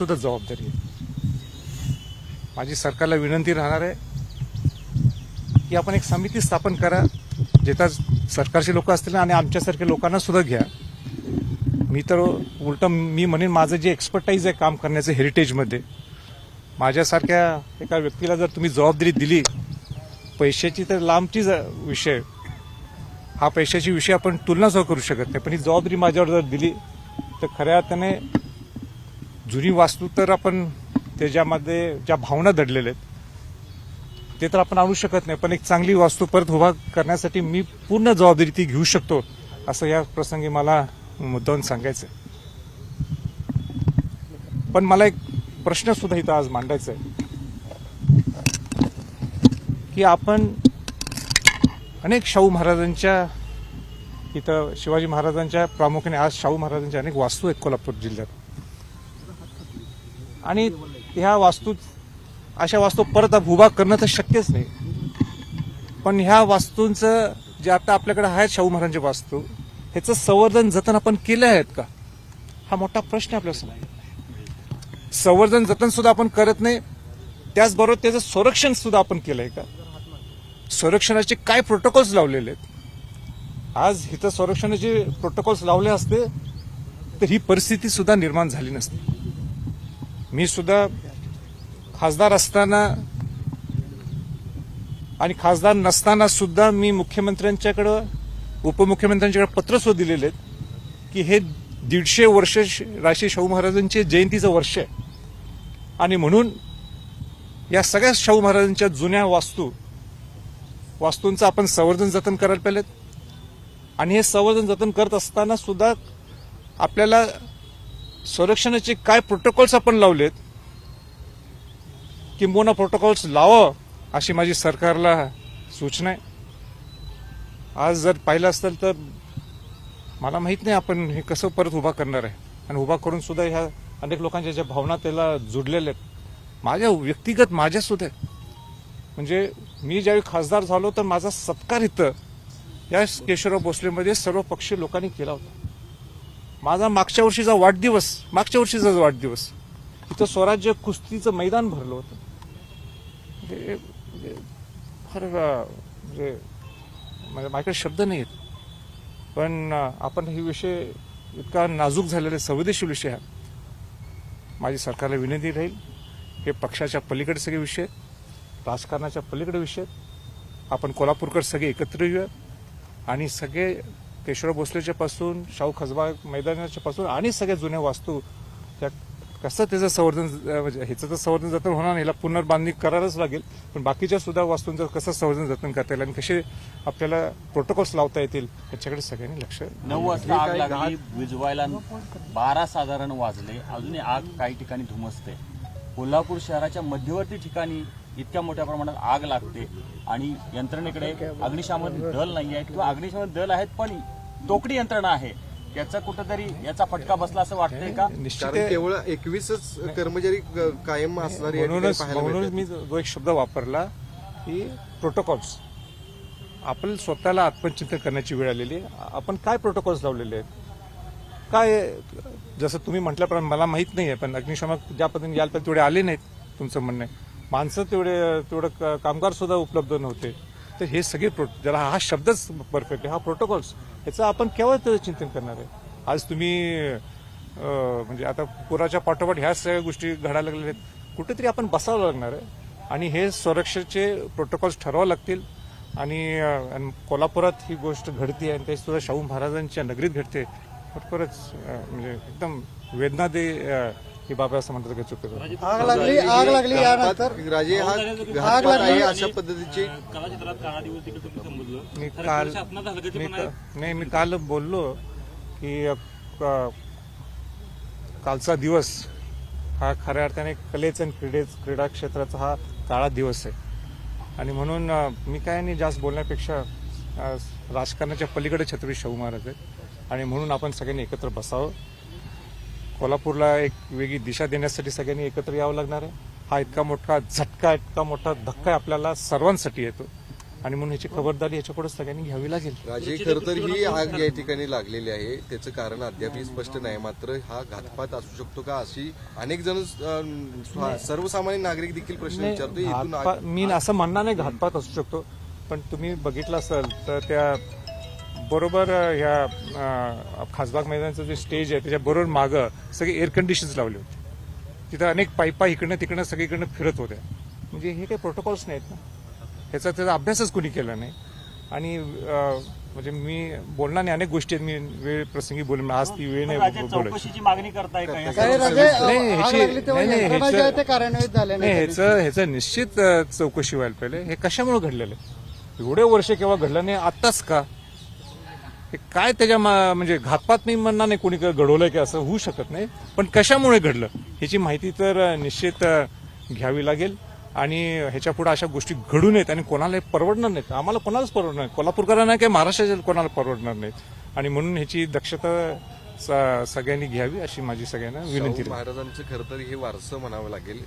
सुद्धा जबाबदारी आहे. माझी सरकारला विनंती राहणार आहे की आपण एक समिती स्थापन करा, जिथं सरकारचे लोक असतील आणि आमच्यासारख्या लोकांना सुद्धा घ्या. मी तर उलट मी म्हणेन माझं जे एक्सपर्टाईज आहे काम करण्याचं हेरिटेजमध्ये, माझ्यासारख्या एका व्यक्तीला जर तुम्ही जबाबदारी दिली, पैशाची तर लांबची विषय, हा पैशाची विषय आपण तुलना सुद्धा करू शकत नाही, पण ही जबाबदारी माझ्यावर जर दिली तर खऱ्या अर्थाने जुनी वास्तू तर आपण त्याच्यामध्ये ज्या भावना दडलेल्या आहेत ते तर आपण आणू शकत नाही, पण एक चांगली वास्तू परत उभा करण्यासाठी मी पूर्ण जबाबदारी ती घेऊ शकतो, असं या प्रसंगी मला मुद्दावून सांगायचं आहे. पण मला एक प्रश्न सुद्धा इथं आज मांडायचा आहे की आपण अनेक शाहू महाराजांच्या इथं, शिवाजी महाराजांच्या प्रामुख्याने आज शाहू महाराजांच्या अनेक वास्तू आहेत कोल्हापूर जिल्ह्यात, आणि ह्या वास्तू, अशा वास्तू परत उभा करणं तर शक्यच नाही. पण ह्या वास्तूंचं जे आता आपल्याकडे आहेत शाहू महाराजांच्या वास्तू, ह्याचं संवर्धन जतन आपण केलं आहेत का, हा मोठा प्रश्न आपल्यासमोर. संवर्धन जतन सुद्धा आपण करत नाही, त्याचबरोबर त्याचं संरक्षण सुद्धा आपण केलंय का, संरक्षणाचे काय प्रोटोकॉल्स लावलेले आहेत. आज इथं संरक्षणाचे प्रोटोकॉल्स लावले असते तर ही परिस्थिती सुद्धा निर्माण झाली नसती. मी सुद्धा खासदार असताना आणि खासदार नसताना सुद्धा मी मुख्यमंत्र्यांच्याकडं, उपमुख्यमंत्र्यांच्याकडे पत्र सुद्धा दिलेले आहेत की हे 150 वर्ष राजश्री शाहू महाराजांचे जयंतीचं वर्ष आहे, आणि म्हणून या सगळ्या शाहू महाराजांच्या जुन्या वास्तूंचं आपण संवर्धन जतन करायला पाहिजेत. आणि हे संवर्धन जतन करत असताना सुद्धा आपल्याला संरक्षणाचे काय प्रोटोकॉल्स आपण लावलेत, किंबहुना प्रोटोकॉल्स लावा अशी माझी सरकारला सूचना आहे. आज जर पाहिलं असेल तर मला माहित नाही आपण हे कसं परत उभा करणार आहे, आणि उभा करून सुद्धा ह्या अनेक लोकांच्या ज्या भावना त्याला जुडलेल्या आहेत, माझ्या व्यक्तिगत माझ्या सुद्धा, म्हणजे मी ज्यावेळी खासदार झालो तर माझा सत्कार इथं या केशवराव भोसलेमध्ये सर्व पक्षीय लोकांनी केला होता. माझा मागच्या वर्षीचा वाढदिवस इथं स्वराज्य कुस्तीचं मैदान भरलं होतं. फार म्हणजे माझ्याकडे शब्द नाही आहेत, पण आपण ही विषय इतका नाजूक झालेला संवेदनशील विषय आहे. माझी सरकारला विनंती राहील, हे पक्षाच्या पलीकडे सगळे विषय, राजकारणाच्या पलीकडे विषय, आपण कोल्हापूरकर सगळे एकत्र येऊया आणि सगळे केशवराव भोसलेच्या पासून, शाहू खजबा मैदानाच्या पासून आणि सगळ्या जुन्या वास्तू त्या कसं त्याचं संवर्धन, म्हणजे ह्याचं तर संवर्धन जतन होणार नाही, ह्याला पुनर्बांधणी करायलाच लागेल, पण बाकीच्या सुद्धा वास्तूंचं कसं संवर्धन जतन करता येईल आणि कसे आपल्याला प्रोटोकॉल्स लावता येतील याच्याकडे सगळ्यांनी लक्ष. 9 वाजता आग लागली, विझवायला 12 साधारण वाजले, अजूनही आग काही ठिकाणी धुमसते. कोल्हापूर शहराच्या मध्यवर्ती ठिकाणी इतक्या मोठ्या प्रमाणात आग लागते आणि यंत्रणेकडे अग्निशमन दल नाही आहे, किंवा अग्निशमन दल आहेत पण तोकडी यंत्रणा आहे, त्याचा कुठेतरी याचा फटका बसला असं वाटतंय का? निश्चित केवळ 21 कर्मचारी कायम असणार. म्हणूनच मी जो एक शब्द वापरला की प्रोटोकॉल्स, आपण स्वतःला आत्मचिंतन करण्याची वेळ आलेली आहे. आपण काय प्रोटोकॉल्स लावलेले आहेत, काय, जसं तुम्ही म्हटल्याप्रमाणे मला माहित नाहीये, पण अग्निशमक ज्या पद्धतीने यायला पाहिजे तेवढे आले नाहीत, तुमचं म्हणणं आहे. माणसं तेवढं कामगार सुद्धा उपलब्ध नव्हते. तर हे सगळे ज्याला हा शब्दच परफेक्ट आहे, हा प्रोटोकॉल्स, याचं आपण केव्हा चिंतन करणार आहे. आज तुम्ही म्हणजे आता पुराच्या पाठोपाठ ह्या सगळ्या गोष्टी घडायला लागलेल्या आहेत, कुठेतरी आपण बसावं लागणार आहे आणि हे सुरक्षेचे प्रोटोकॉल्स ठरवावं लागतील. आणि कोल्हापुरात ही गोष्ट घडते आणि ते सुद्धा शाहू महाराजांच्या नगरीत घडते, खरोखरच म्हणजे एकदम वेदना दे ही बाबा असं म्हणतात का चुकत. आग लागली यानंतर राजे आग लागली अशा पद्धतीची मी काल बोललो की कालचा दिवस हा खऱ्या अर्थाने कलेचा आणि क्रीडा क्षेत्राचा हा काळा दिवस आहे, आणि म्हणून मी काय नाही जास्त बोलण्यापेक्षा राजकारणाच्या पलीकडे छत्रपती शाहू महाराज आहेत, आणि म्हणून आपण सगळ्यांनी एकत्र बसावं. कोल्हापूरला एक वेगळी दिशा देण्यासाठी सगळ्यांनी एकत्र यावं लागणार आहे. हा इतका मोठा झटका, इतका मोठा धक्का आपल्याला सर्वांसाठी येतो, आणि म्हणून ह्याची खबरदारी ह्याच्याकडे सगळ्यांनी घ्यावी लागेल. राजे खरं तर ही आग या ठिकाणी लागलेली आहे त्याचं कारण अद्यापही स्पष्ट नाही. मात्र हा घातपात असू शकतो का अशी अनेक जण सर्वसामान्य नागरिक देखील प्रश्न विचारतो. इथून आग- मी असं म्हणणार नाही घातपात असू शकतो, पण तुम्ही बघितलं असेल तर त्या बरोबर ह्या खासबाग मैदानाचं जे स्टेज आहे त्याच्या बरोबर मागं सगळे एअर कंडिशन्स लावले होते. तिथं अनेक पाईपा इकडनं तिकडनं सगळीकडनं फिरत होत्या. म्हणजे हे काही प्रोटोकॉल्स नाहीत ना, त्याचा अभ्यासच कोणी केला नाही. आणि म्हणजे मी बोलणार नाही, अनेक गोष्टी आहेत, मी वेळ प्रसंगी बोलून आज ती वेळ नाही राज्यात बोलायची. चौकशीची मागणी करताय का या काही राजे नाही, आग ह्याची- लागली तेव्हा नाही, नाही, यंत्रणा ज्या आहे ह्याचं- ते कार्यान्वित झाल्या नाही नाही. ह्याचं निश्चित चौकशी व्हायला पाहिजे. हे कशामुळे घडलेलं आहे? एवढे वर्ष केव्हा घडलं नाही, आत्ताच का? हे काय त्याच्या म्हणजे घातपात मी म्हणणार नाही कोणी घडवलंय की असं होऊ शकत नाही, पण कशामुळे घडलं ह्याची माहिती तर निश्चित घ्यावी लागेल. आणि ह्याच्या पुढे अशा गोष्टी घडू नयेत आणि कोणालाही परवडणार नाहीत. आम्हाला कोणालाच परवडणार नाही, कोल्हापूरकरांना किंवा महाराष्ट्राच्या कोणाला परवडणार नाहीत. आणि म्हणून ह्याची दक्षता सगळ्यांनी घ्यावी अशी माझी सगळ्यांना विनंती शाहू आहे. महाराजांचं खरं तर हे वारसं म्हणावं लागेल.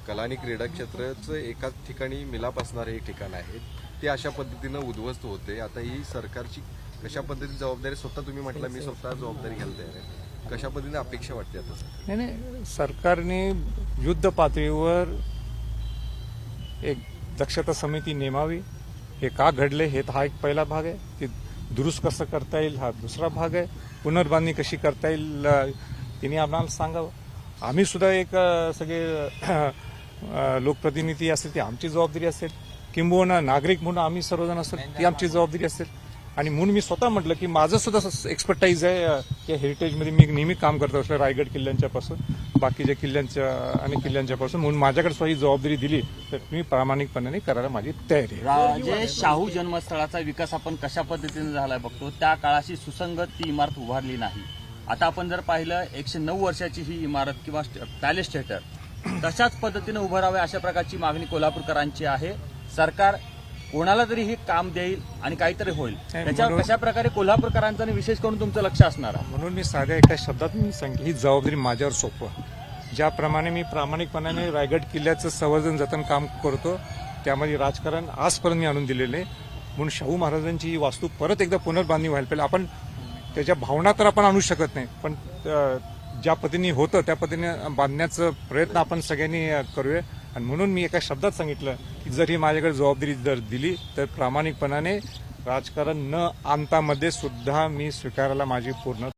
कला आणि क्रीडा क्षेत्राचं एकाच ठिकाणी मिलाप असणारे एक ठिकाण आहे, ते अशा पद्धतीनं उद्ध्वस्त होते. आता ही सरकारची कशा पद्धतीची जबाबदारी, स्वतः तुम्ही म्हटलं मी स्वतः जबाबदारी घ्यायला तयार आहे, कशा पद्धतीने अपेक्षा वाटते आता? नाही, सरकारने युद्ध पातळीवर एक दक्षता समिती नेमावी. हे का घडले हे हा एक पहिला भाग आहे. ते दुरुस्त कसं करता येईल हा दुसरा भाग आहे. पुनर्बांधणी कशी करता येईल तिने आम्हाला सांगावं. आम्ही सुद्धा एक सगळे लोकप्रतिनिधी असेल ती आमची जबाबदारी असेल, किंबहुना नागरिक म्हणून आम्ही सर्वजण असेल ती आमची जबाबदारी असेल. आणि म्हणून मी स्वतः म्हटलं की माझं सुद्धा एक्सपर्टाईज आहे या हेरिटेजमध्ये. मी नेहमी काम करत असलं रायगड किल्ल्यांच्या पासून बाकीच्या किल्ल्यांच्या आणि किल्ल्यांच्या पासून, म्हणून माझ्याकडे स्वतः ही जबाबदारी दिली तर मी प्रामाणिकपणाने करायला माझी तयारी आहे. राजे शाहू जन्मस्थळाचा विकास आपण कशा पद्धतीने झालाय बघतो. त्या काळाशी सुसंगत ती इमारत उभारली नाही. आता आपण जर पाहिलं 109 वर्षाची ही इमारत किंवा पॅलेस थिएटर तशाच पद्धतीने उभं राहावे अशा प्रकारची मागणी कोल्हापूरकरांची आहे. सरकार कोणाला तरी हे काम देईल आणि काहीतरी होईल, त्याच्यावर कशा प्रकारे कोल्हापूरकरांचं आणि विशेष करून तुमचं लक्ष असणार आहे. म्हणून मी साध्या एका शब्दात मी सांगितलं ही जबाबदारी माझ्यावर सोपवा. ज्याप्रमाणे मी प्रामाणिकपणाने रायगड किल्ल्याचं संवर्धन जतन काम करतो त्यामध्ये राजकारण आजपर्यंत मी आणून दिलेलं आहे. म्हणून शाहू महाराजांची ही वास्तू परत एकदा पुनर्बांधणी व्हायला पाहिजे. आपण त्याच्या भावना तर आपण आणू शकत नाही, पण ज्या पद्धतीने होतं त्या पद्धतीने बांधण्याचा प्रयत्न आपण सगळ्यांनी करूया. आणि म्हणून मी एका शब्दात सांगितलं की जर ही माझ्याकडे जबाबदारी जर दिली तर प्रामाणिकपणाने राजकारण न आणतामध्ये सुद्धा मी स्वीकारायला माझी पूर्ण